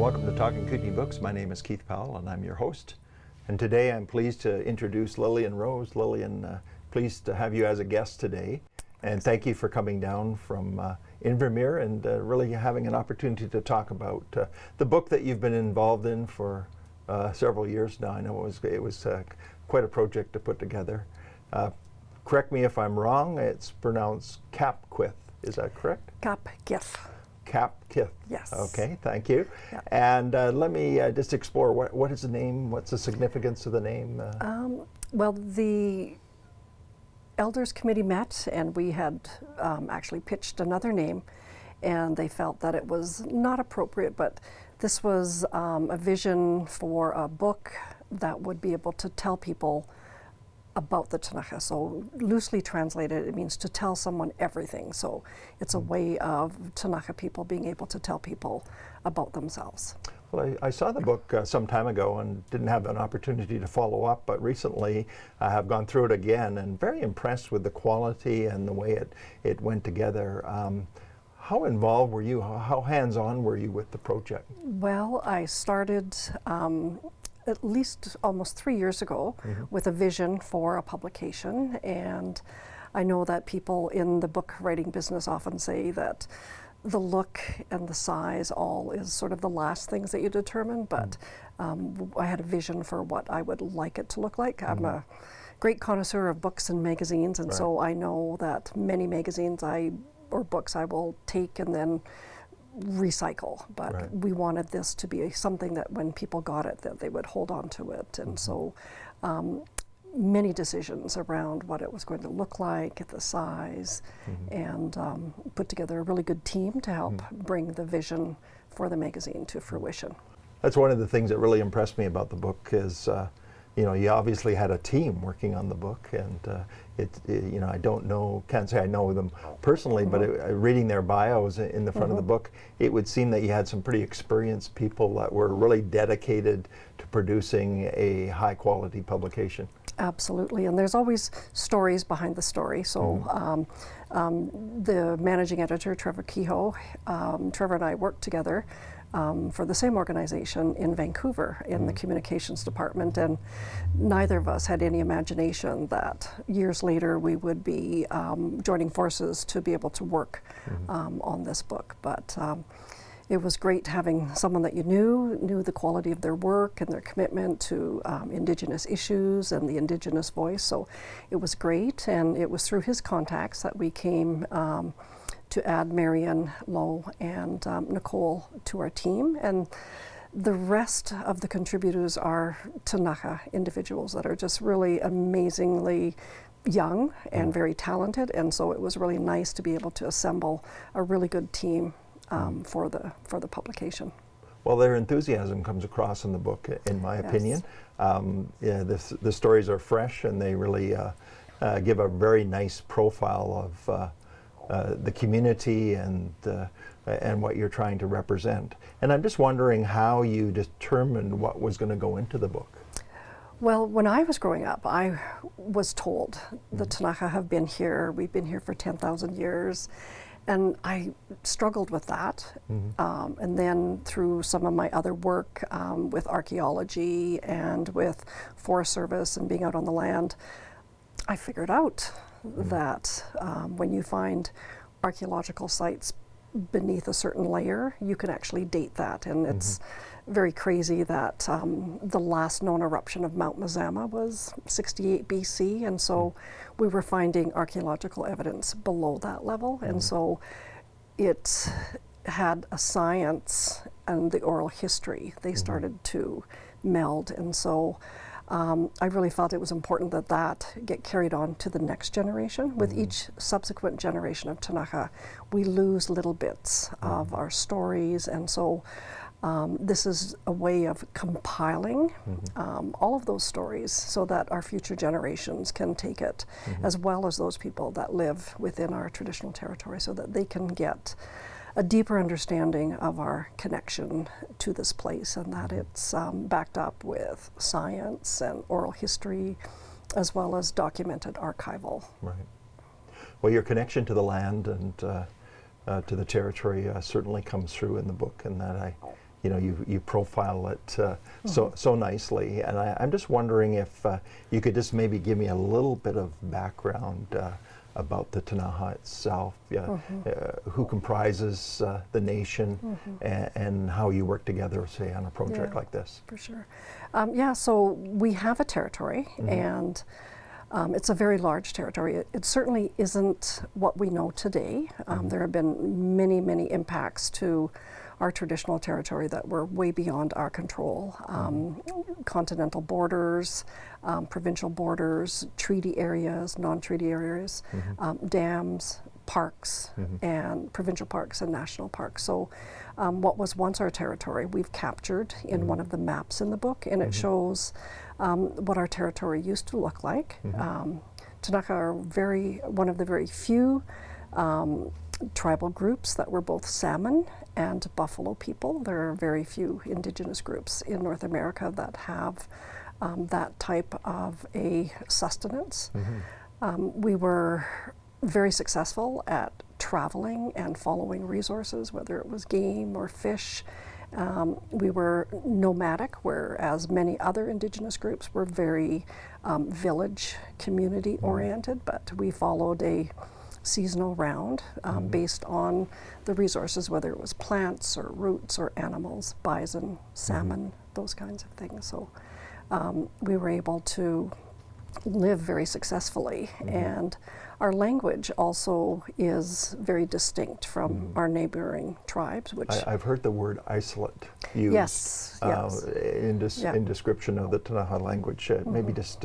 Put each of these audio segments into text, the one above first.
Welcome to Talking Kootenay Books. My name is Keith Powell and I'm your host. And today I'm pleased to introduce Lillian Rose. Lillian, pleased to have you as a guest today. And thank you for coming down from Invermere and really having an opportunity to talk about the book that you've been involved in for several years now. I know it was quite a project to put together. Correct me if I'm wrong, it's pronounced Capquith. Is that correct? Capquith. Capquith. Yes. Okay, thank you. Yeah. And let me just explore what is the name, what's the significance of the name? Well, the Elders Committee met and we had actually pitched another name and they felt that it was not appropriate, but this was a vision for a book that would be able to tell people about the Tanaha. So loosely translated, it means to tell someone everything. So it's a way of Tanaha people being able to tell people about themselves. Well, I saw the book some time ago and didn't have an opportunity to follow up, but recently I have gone through it again and very impressed with the quality and the way it went together. How involved were you? How hands-on were you with the project? Well, I started at least almost 3 years ago with a vision for a publication, and I know that people in the book writing business often say that the look and the size all is sort of the last things that you determine, but I had a vision for what I would like it to look like. I'm a great connoisseur of books and magazines, and so I know that many magazines or books I will take and then recycle, but we wanted this to be something that when people got it, that they would hold on to it. And so many decisions around what it was going to look like, the size, and put together a really good team to help bring the vision for the magazine to fruition. That's one of the things that really impressed me about the book is you know, you obviously had a team working on the book, and you know, I can't say I know them personally, but reading their bios in the front of the book, it would seem that you had some pretty experienced people that were really dedicated to producing a high quality publication. Absolutely, and there's always stories behind the story. So the managing editor, Trevor Kehoe, Trevor and I worked together for the same organization in Vancouver in the communications department, and neither of us had any imagination that years later we would be joining forces to be able to work on this book. But it was great having someone that you knew the quality of their work and their commitment to Indigenous issues and the Indigenous voice. So it was great, and it was through his contacts that we came to add Marion Lowe and Nicole to our team. And the rest of the contributors are Tanaha individuals that are just really amazingly young and very talented. And so it was really nice to be able to assemble a really good team for the publication. Well, their enthusiasm comes across in the book, in my opinion. Yeah, the stories are fresh, and they really give a very nice profile of the community and what you're trying to represent. And I'm just wondering how you determined what was going to go into the book. Well, when I was growing up, I was told the Tanaha have been here. We've been here for 10,000 years. And I struggled with that. And then through some of my other work with archaeology and with Forest Service and being out on the land, I figured out that when you find archaeological sites beneath a certain layer, you can actually date that. And it's very crazy that the last known eruption of Mount Mazama was 68 BC, and so we were finding archaeological evidence below that level. And so it had a science and the oral history. They started to meld, and so I really felt it was important that that get carried on to the next generation. With each subsequent generation of Tanaha, we lose little bits of our stories, and so this is a way of compiling all of those stories so that our future generations can take it, as well as those people that live within our traditional territory, so that they can get a deeper understanding of our connection to this place, and that it's backed up with science and oral history, as well as documented archival. Right. Well, your connection to the land and to the territory certainly comes through in the book, and that you profile it so nicely, and I'm just wondering if you could just maybe give me a little bit of background about the Ktunaxa itself, who comprises the nation, and how you work together, say, on a project like this. For sure. So we have a territory, and it's a very large territory. It certainly isn't what we know today. There have been many, many impacts to our traditional territory that were way beyond our control. Continental borders, provincial borders, treaty areas, non-treaty areas, dams, parks, and provincial parks and national parks. So what was once our territory, we've captured in one of the maps in the book, and it shows what our territory used to look like. Ktunaxa are one of the very few tribal groups that were both salmon and buffalo people. There are very few indigenous groups in North America that have that type of a sustenance. We were very successful at traveling and following resources, whether it was game or fish. We were nomadic, whereas many other indigenous groups were very village, community oriented, but we followed a seasonal round based on the resources, whether it was plants or roots or animals, bison, salmon, those kinds of things. So we were able to live very successfully, and our language also is very distinct from our neighboring tribes. Which I've heard the word isolate used in description of the Ktunaxa language. Maybe just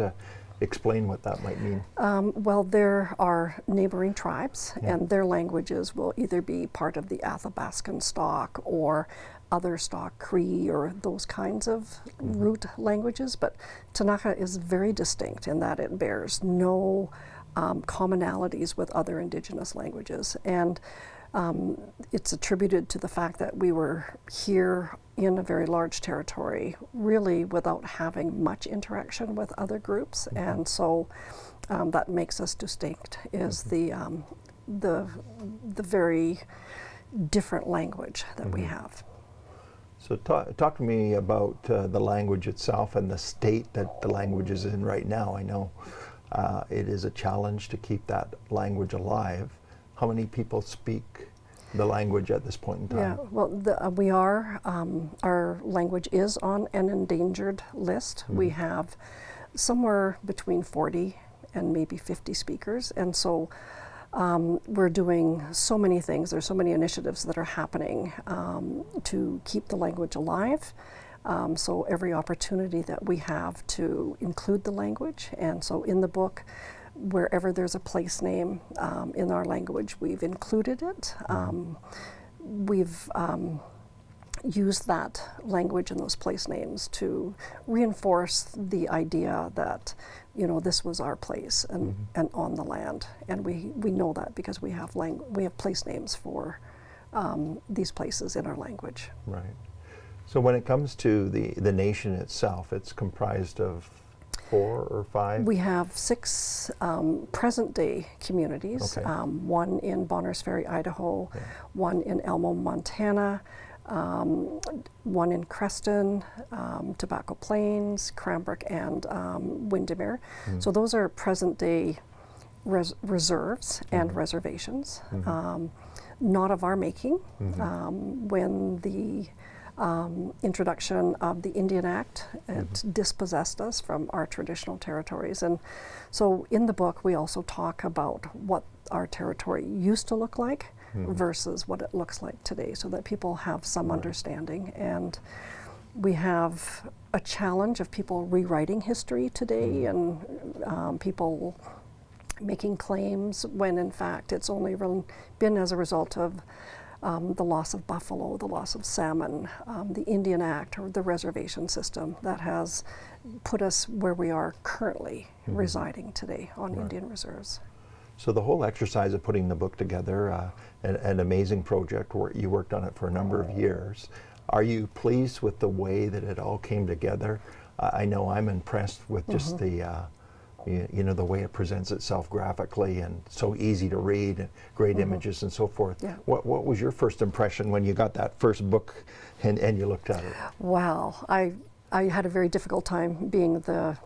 explain what that might mean. Well, there are neighboring tribes, and their languages will either be part of the Athabascan stock or other stock Cree or those kinds of root languages, but Ktunaxa is very distinct in that it bears no commonalities with other indigenous languages, and it's attributed to the fact that we were here in a very large territory, really without having much interaction with other groups, and so that makes us distinct. Is the very different language that we have. So talk to me about the language itself and the state that the language is in right now. I know it is a challenge to keep that language alive. How many people speak the language at this point in time? Yeah, well, we are, our language is on an endangered list. We have somewhere between 40 and maybe 50 speakers, and so we're doing so many things. There's so many initiatives that are happening to keep the language alive. So every opportunity that we have to include the language, and so in the book, wherever there's a place name in our language, we've included it. We've used that language and those place names to reinforce the idea that, this was our place and on the land. And we know that because we have place names for these places in our language. Right. So when it comes to the nation itself, it's comprised of 4 or 5? We have 6 present-day communities, one in Bonners Ferry, Idaho, one in Elmo, Montana, one in Creston, Tobacco Plains, Cranbrook, and Windermere. So those are present-day reserves and reservations, not of our making. When the introduction of the Indian Act, it dispossessed us from our traditional territories. And so in the book we also talk about what our territory used to look like versus what it looks like today, so that people have some understanding. And we have a challenge of people rewriting history today, and people making claims when in fact it's only been as a result of the loss of buffalo, the loss of salmon, the Indian Act, or the reservation system that has put us where we are currently residing today on Indian reserves. So the whole exercise of putting the book together, an amazing project, where you worked on it for a number of years. Are you pleased with the way that it all came together? I know I'm impressed with just the you know, the way it presents itself graphically and so easy to read and great images and so forth. Yeah. What was your first impression when you got that first book and you looked at it? Wow, I had a very difficult time being the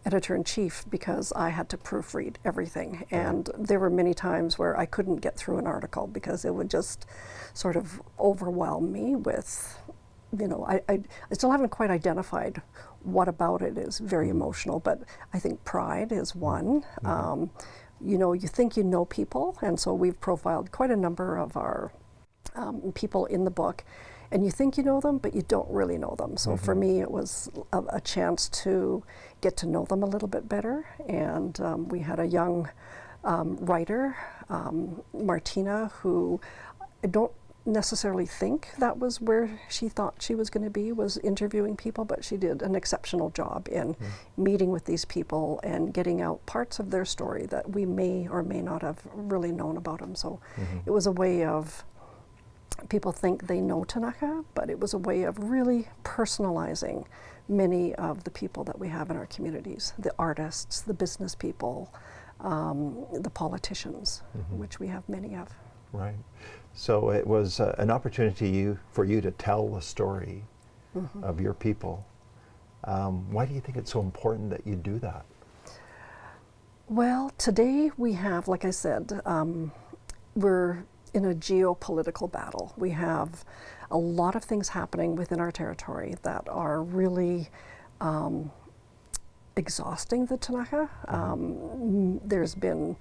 editor-in-chief because I had to proofread everything, and there were many times where I couldn't get through an article because it would just sort of overwhelm me with, you know, I still haven't quite identified what about it is very emotional, but I think pride is one. You know, you think you know people, and so we've profiled quite a number of our people in the book, and you think you know them, but you don't really know them. So for me, it was a chance to get to know them a little bit better. And we had a young writer, Martina, who I don't necessarily think that was where she thought she was going to be, was interviewing people, but she did an exceptional job in meeting with these people and getting out parts of their story that we may or may not have really known about them. So it was a way of, people think they know Tanaka, but it was a way of really personalizing many of the people that we have in our communities, the artists, the business people, the politicians, which we have many of. Right. So it was an opportunity for you to tell the story of your people. Why do you think it's so important that you do that? Well, today we have, like I said, we're in a geopolitical battle. We have a lot of things happening within our territory that are really exhausting the Tanaka. There's been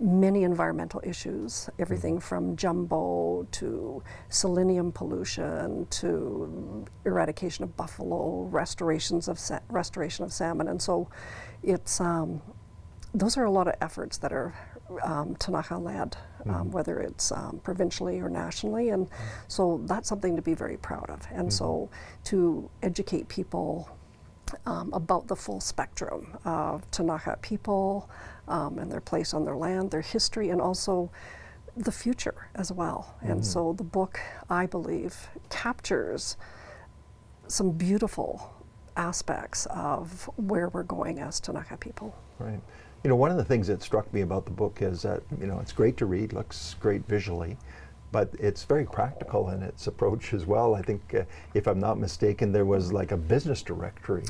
many environmental issues, everything from jumbo to selenium pollution to eradication of buffalo, restoration of salmon, and so it's those are a lot of efforts that are Tanaka led, whether it's provincially or nationally, and so that's something to be very proud of. And so to educate people about the full spectrum of Tanaka people and their place on their land, their history, and also the future as well. And so the book, I believe, captures some beautiful aspects of where we're going as Tanaka people. Right. You know, one of the things that struck me about the book is that, you know, it's great to read, looks great visually, but it's very practical in its approach as well. I think, if I'm not mistaken, there was like a business directory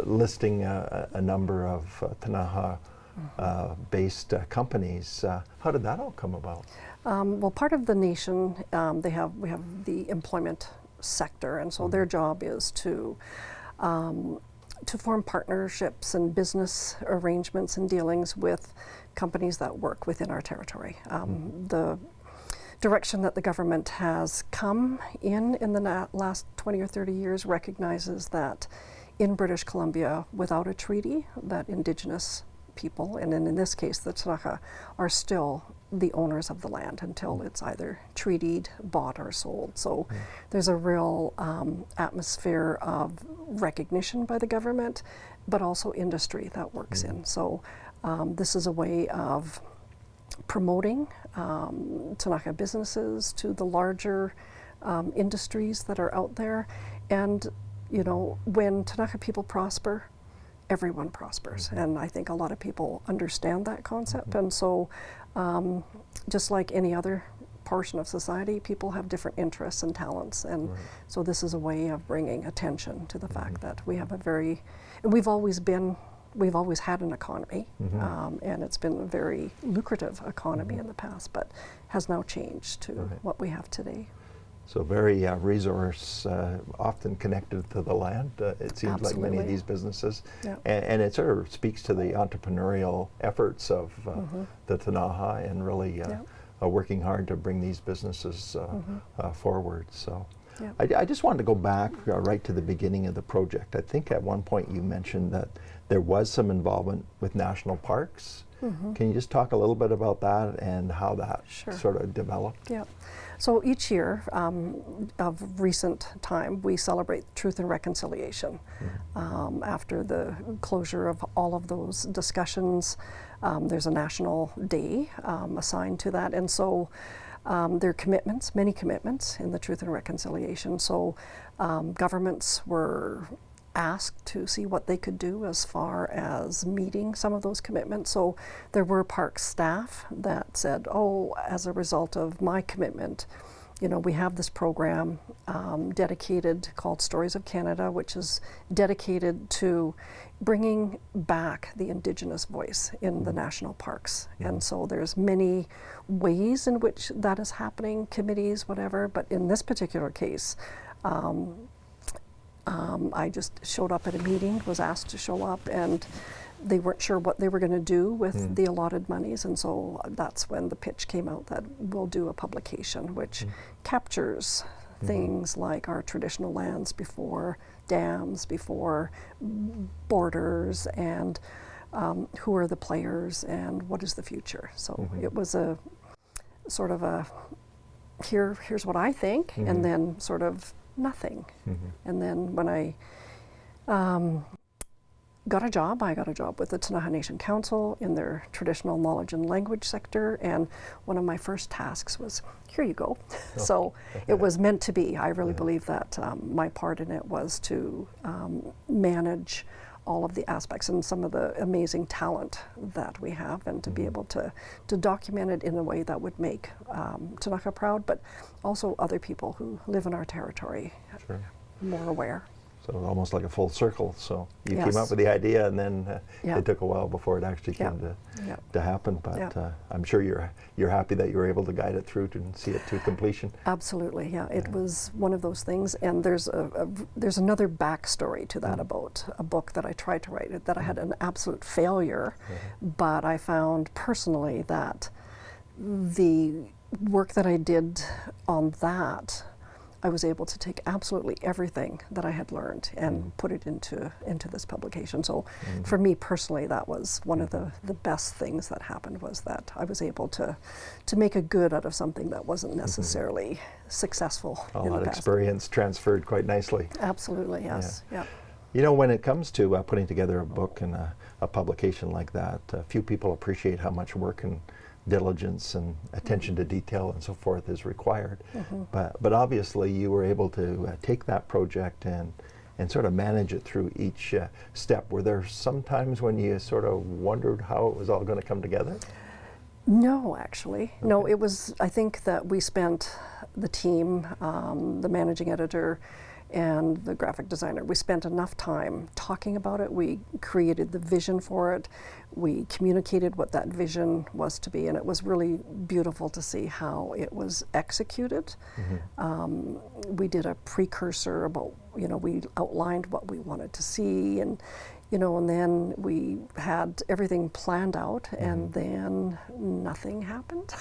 listing a number of Tanaka-based companies. How did that all come about? Well, part of the nation, we have the employment sector, and so their job is to form partnerships and business arrangements and dealings with companies that work within our territory. The direction that the government has come in the last 20 or 30 years recognizes that in British Columbia, without a treaty, that Indigenous people, and in this case the Tanaka, are still the owners of the land until it's either treated, bought, or sold. So there's a real atmosphere of recognition by the government, but also industry that works in. So this is a way of promoting Tanaka businesses to the larger industries that are out there. And, you know, when Tanaka people prosper, everyone prospers. And I think a lot of people understand that concept. And so just like any other portion of society, people have different interests and talents. And so this is a way of bringing attention to the fact that we have and we've always had an economy, and it's been a very lucrative economy in the past, but has now changed to what we have today. So very resource, often connected to the land, it seems like many of these businesses. And it sort of speaks to the entrepreneurial efforts of the Tanaha and really working hard to bring these businesses forward. So I just wanted to go back right to the beginning of the project. I think at one point you mentioned that there was some involvement with national parks. Can you just talk a little bit about that and how that sort of developed? Yeah. So each year of recent time, we celebrate Truth and Reconciliation. After the closure of all of those discussions, there's a national day assigned to that. And so there are commitments, many commitments in the Truth and Reconciliation. So governments were asked to see what they could do as far as meeting some of those commitments. So there were park staff that said, oh, as a result of my commitment, you know, we have this program dedicated called Stories of Canada, which is dedicated to bringing back the Indigenous voice in the national parks. And so there's many ways in which that is happening, committees, whatever, but in this particular case, I just showed up at a meeting, was asked to show up, and they weren't sure what they were going to do with the allotted monies, and so that's when the pitch came out that we'll do a publication which captures things like our traditional lands before dams, before borders, and who are the players and what is the future. So it was a sort of a here's what I think, and then sort of nothing. And then when I got a job with the Ktunaxa Nation Council in their traditional knowledge and language sector, and one of my first tasks was, here you go. So it was meant to be. I really believe that my part in it was to manage all of the aspects and some of the amazing talent that we have, and to be able to document it in a way that would make Ktunaxa proud, but also other people who live in our territory more aware. So almost like a full circle. So you Yes. came up with the idea, and then it took a while before it actually came to happen. But I'm sure you're happy that you were able to guide it through and see it to completion. Absolutely, yeah. It was one of those things, and there's another backstory to that about a book that I tried to write, that I had an absolute failure, but I found personally that the work that I did on that, I was able to take absolutely everything that I had learned and put it into this publication. So for me personally, that was one of the best things that happened, was that I was able to make a good out of something that wasn't necessarily successful All in the that past. experience transferred quite nicely. Absolutely, yes. Yeah. You know, when it comes to putting together a book and a publication like that, few people appreciate how much work and diligence and attention to detail and so forth is required. But obviously you were able to take that project and sort of manage it through each step. Were there some times when you sort of wondered how it was all going to come together? No, actually. No, it was, I think that we spent, the team, the managing editor, and the graphic designer, we spent enough time talking about it. We created the vision for it. We communicated what that vision was to be, and it was really beautiful to see how it was executed. We did a precursor about, you know, we outlined what we wanted to see, and you know, and then we had everything planned out, and then nothing happened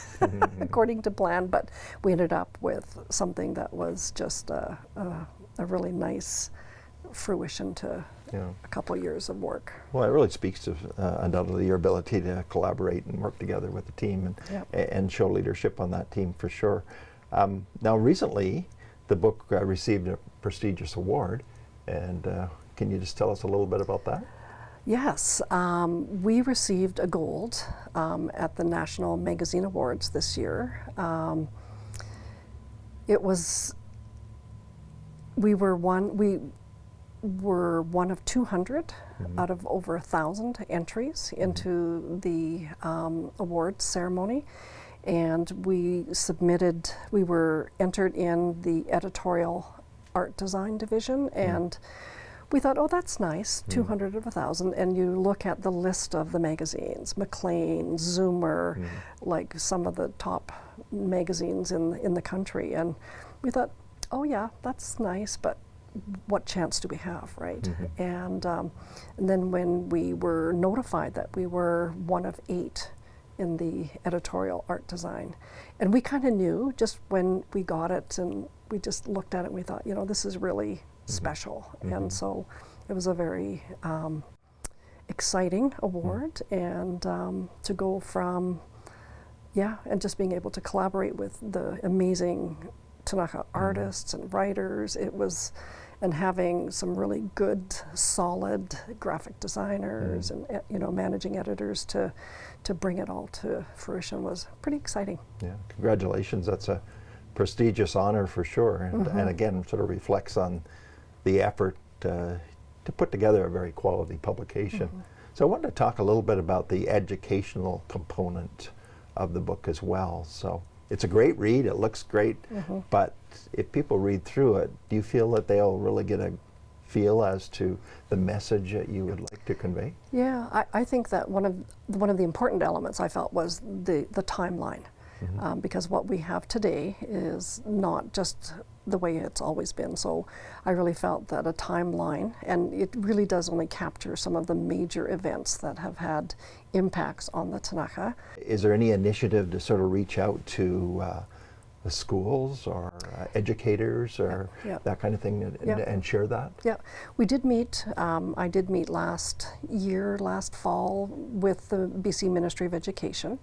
according to plan, but we ended up with something that was just a really nice fruition to a couple of years of work. Well, it really speaks to undoubtedly your ability to collaborate and work together with the team and show leadership on that team for sure. Now recently, the book received a prestigious award, and can you just tell us a little bit about that? Yes, we received a gold at the National Magazine Awards this year. We were one of 200 out of over 1,000 entries into the awards ceremony, and we were entered in the editorial art design division, and we thought, oh, that's nice, 200 of 1,000, and you look at the list of the magazines, Maclean, Zoomer, like some of the top magazines in the country, and we thought, oh yeah, that's nice, but what chance do we have, right? And then when we were notified that we were one of 8 in the editorial art design, and we kind of knew just when we got it, and we just looked at it and we thought, you know, this is really special. And so it was a very exciting award, and to go from, and just being able to collaborate with the amazing Ktunaxa artists and writers, and having some really good, solid graphic designers and you know, managing editors to bring it all to fruition was pretty exciting. Yeah, congratulations. That's a prestigious honor for sure, and again, sort of reflects on the effort to put together a very quality publication. So I wanted to talk a little bit about the educational component of the book as well. So it's a great read, it looks great, but if people read through it, do you feel that they'll really get a feel as to the message that you would like to convey? Yeah, I think that one of the important elements I felt was the timeline, because what we have today is not just the way it's always been. So I really felt that a timeline, and it really does only capture some of the major events that have had impacts on the Ktunaxa. Is there any initiative to sort of reach out to the schools or educators or that kind of thing and share that? Yeah, we did meet. I did meet last fall with the BC Ministry of Education,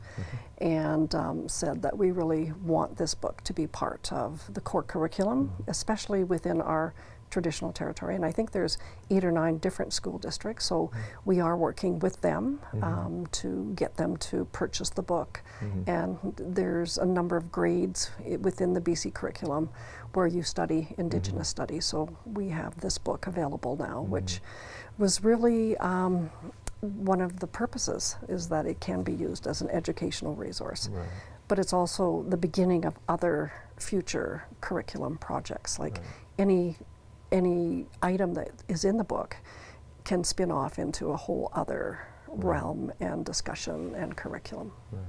and said that we really want this book to be part of the core curriculum, especially within our traditional territory. And I think there's 8 or 9 different school districts, so we are working with them to get them to purchase the book. And there's a number of grades within the BC curriculum where you study Indigenous studies. So we have this book available now, which was really one of the purposes, is that it can be used as an educational resource. Right. But it's also the beginning of other future curriculum projects, like any item that is in the book can spin off into a whole other realm and discussion and curriculum. Right.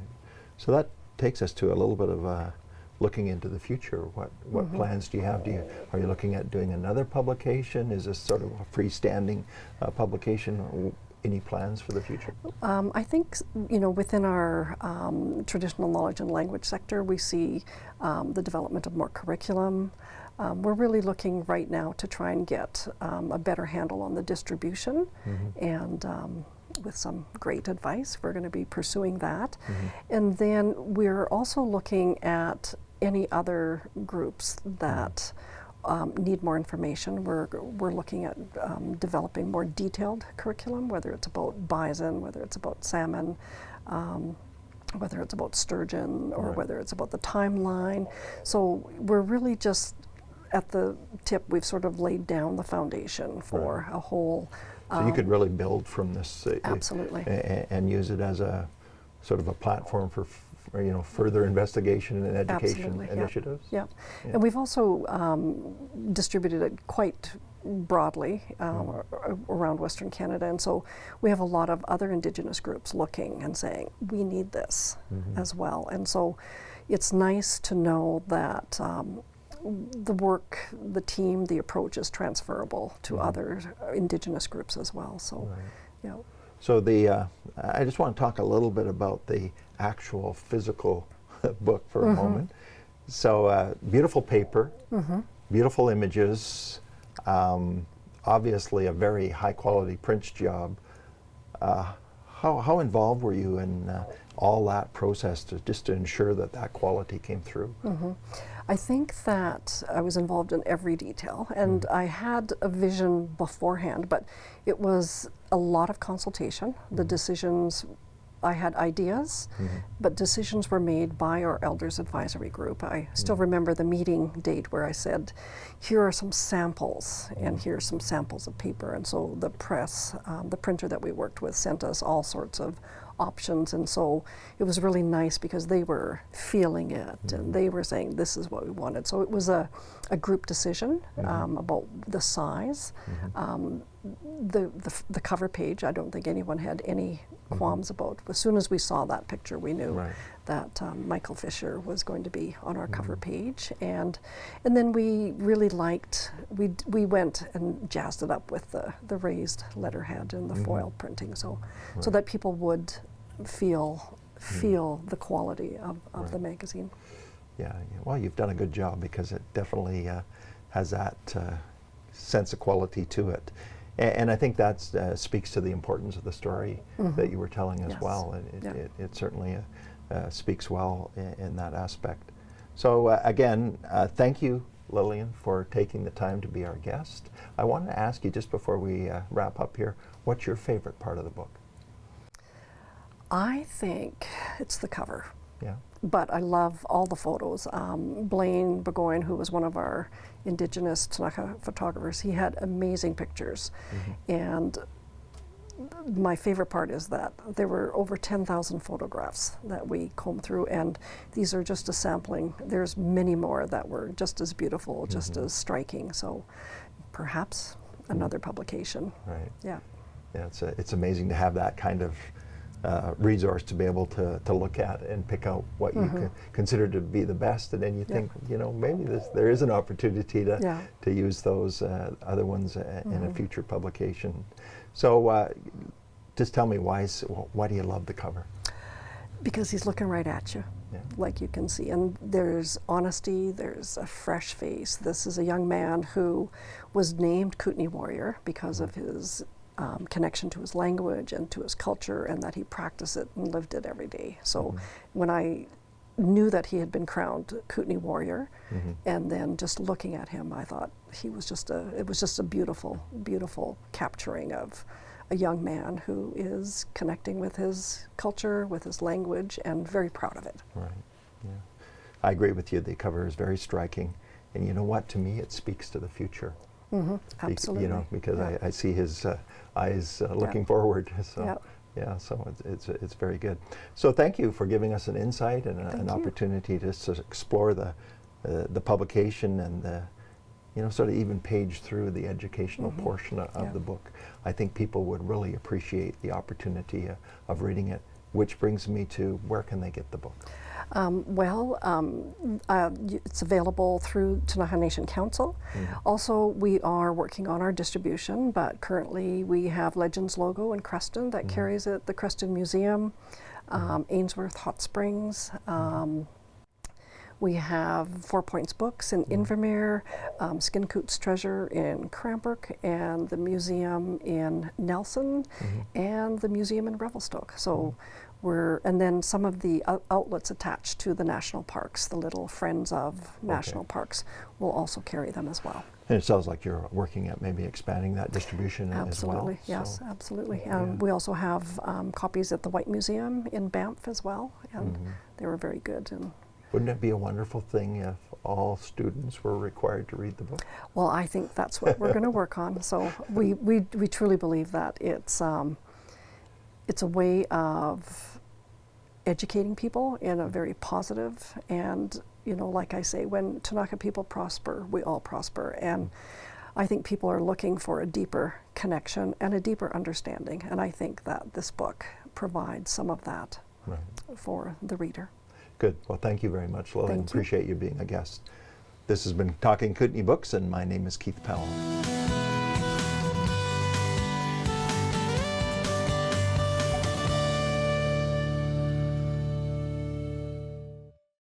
So that takes us to a little bit of looking into the future. What plans do you have? Are you looking at doing another publication? Is this sort of a freestanding publication? Or any plans for the future? I think, within our traditional knowledge and language sector, we see the development of more curriculum. We're really looking right now to try and get a better handle on the distribution, and with some great advice, we're going to be pursuing that. And then we're also looking at any other groups that need more information. We're looking at developing more detailed curriculum, whether it's about bison, whether it's about salmon, whether it's about sturgeon, or whether it's about the timeline. So we're really just at the tip. We've sort of laid down the foundation for a whole. So you could really build from this, absolutely, and use it as a sort of a platform for further investigation and education initiatives. Yeah. And we've also distributed it quite broadly around Western Canada, and so we have a lot of other Indigenous groups looking and saying, we need this as well. And so it's nice to know that the work, the team, the approach is transferable to other Indigenous groups as well. So, So I just want to talk a little bit about the actual physical book for a moment. So beautiful paper, beautiful images, obviously a very high quality print job. How involved were you in all that process to ensure that quality came through? I think that I was involved in every detail, and I had a vision beforehand, but it was a lot of consultation. The decisions, I had ideas, but decisions were made by our Elders Advisory Group. I still remember the meeting date where I said, here are some samples, and here's some samples of paper. And so the press, the printer that we worked with, sent us all sorts of options, and so it was really nice because they were feeling it and they were saying this is what we wanted. So it was a group decision about the size. The cover page, I don't think anyone had any qualms about. As soon as we saw that picture, we knew that Michael Fisher was going to be on our cover page, and then we really liked, we went and jazzed it up with the raised letterhead and the foil printing, so that people would feel the quality of the magazine. Yeah, well, you've done a good job because it definitely has that sense of quality to it. And I think that speaks to the importance of the story that you were telling as well. It certainly speaks well in that aspect. So again, thank you, Lillian, for taking the time to be our guest. I wanted to ask you, just before we wrap up here, what's your favorite part of the book? I think it's the cover. Yeah. But I love all the photos. Blaine Burgoyne, who was one of our Indigenous Tanaka photographers, he had amazing pictures. And my favorite part is that there were over 10,000 photographs that we combed through, and these are just a sampling. There's many more that were just as beautiful, just as striking. So perhaps another publication. Right. Yeah. Yeah, it's amazing to have that kind of resource to be able to look at and pick out what you consider to be the best, and then you think, you know, maybe there is an opportunity to use those other ones in a future publication. So just tell me, why do you love the cover? Because he's looking right at you, like you can see. And there's honesty, there's a fresh face. This is a young man who was named Kootenay Warrior because of his connection to his language and to his culture, and that he practiced it and lived it every day. So when I knew that he had been crowned Kootenay Warrior, and then just looking at him, I thought it was just a beautiful, beautiful capturing of a young man who is connecting with his culture, with his language, and very proud of it. Right. Yeah. I agree with you. The cover is very striking, and you know what? To me, it speaks to the future. Absolutely. You know, because I see his eyes looking forward. So so it's very good. So thank you for giving us an insight and an opportunity to explore the publication and the, you know, sort of even page through the educational portion of the book. I think people would really appreciate the opportunity of reading it, which brings me to, where can they get the book? It's available through Tanaka Nation Council. Also, we are working on our distribution, but currently we have Legends logo in Creston that carries it, the Creston Museum, Ainsworth Hot Springs. We have 4 Points Books in Invermere, Skincoot's Treasure in Cranbrook, and the museum in Nelson, and the museum in Revelstoke. So and then some of the outlets attached to the national parks, the little Friends of National Parks, will also carry them as well. And it sounds like you're working at maybe expanding that distribution as well. Absolutely, yes, absolutely. We also have copies at the White Museum in Banff as well, and they were very good. And wouldn't it be a wonderful thing if all students were required to read the book? Well, I think that's what we're going to work on. So we truly believe that it's a way of educating people in a very positive, and, you know, like I say, when Tanaka people prosper, we all prosper. And I think people are looking for a deeper connection and a deeper understanding. And I think that this book provides some of that for the reader. Good. Well, thank you very much, Lillian. Thank you. Appreciate you being a guest. This has been Talking Kootenay Books, and my name is Keith Powell.